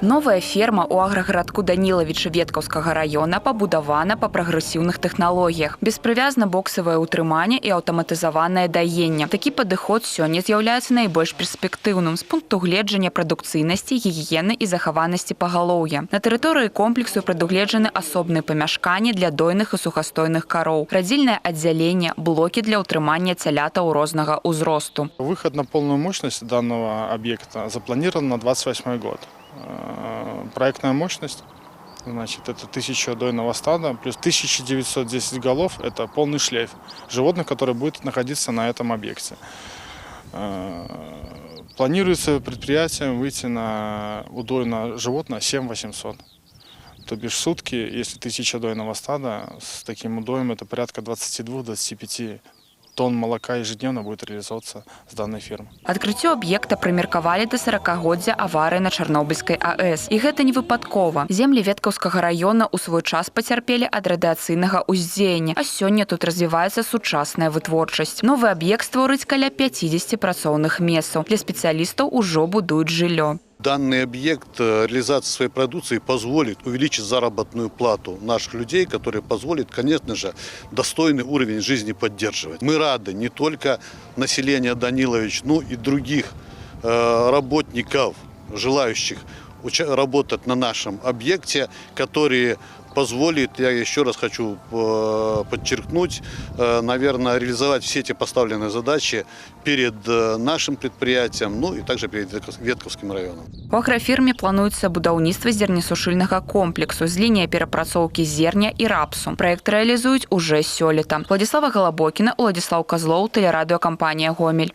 Новая ферма у аграгарадку Данілавіча Веткаўскага района пабудавана па прагрэсіўных тэхналогіях. Беспрывязна-боксавае ўтрыманне і аўтаматызаванае даенне. Такі падыход сёння з'яўляецца найбольш перспектыўным з пункту гледжання прадукцыйнасці, гігіены і захаванасці пагалоўя. На тэрыторыі комплексу прадугледжаны асобныя памяшканні для дойных і сухастойных кароў, радзільнае аддзяленне, блокі для ўтрымання цялятаў рознага ўзросту. Выход на полную мощность данного объекта запланирован на 2028 год. Проектная мощность, значит, это 1000 дойного стада, плюс 1910 голов, это полный шлейф животных, которые будут находиться на этом объекте. Планируется предприятием выйти на удой на животное 7800. То бишь в сутки, если 1000 дойного стада, с таким удоем это порядка 22-25 тонн молока ежедневно будет реализовываться с данной фермы. Адкрыццё аб'екта прымеркавалі да 40-годдзя аварыі на Чарнобыльскай АЭС. І гэта не выпадкова. Землі Веткаўскага района ў свой час пацярпелі ад радыяцыйнага ўздзеяння, а сёння тут развіваецца сучасная вытворчасць. Новы аб'ект створыць каля 50 працоўных месцаў. Для спецыялістаў ужо будуюць жыллё. Данный объект, реализация своей продукции позволит увеличить заработную плату наших людей, который позволит, конечно же, достойный уровень жизни поддерживать. Мы рады не только населению Данилович, но и других работников, желающих работать на нашем объекте, которые позволит, я еще раз хочу подчеркнуть, наверное, реализовать все эти поставленные задачи перед нашим предприятием, ну и также перед Веткаўскім районом. У аграфірме плануецца будаўніцтва зернесушыльнага комплексу з лініяй перапрацоўкі зерня і рапсу. Праект рэалізуюць уже сёлета. Владислава Галабокіна, Уладзіслаў Казлоў, тэлерадыёкампанія «Гомель».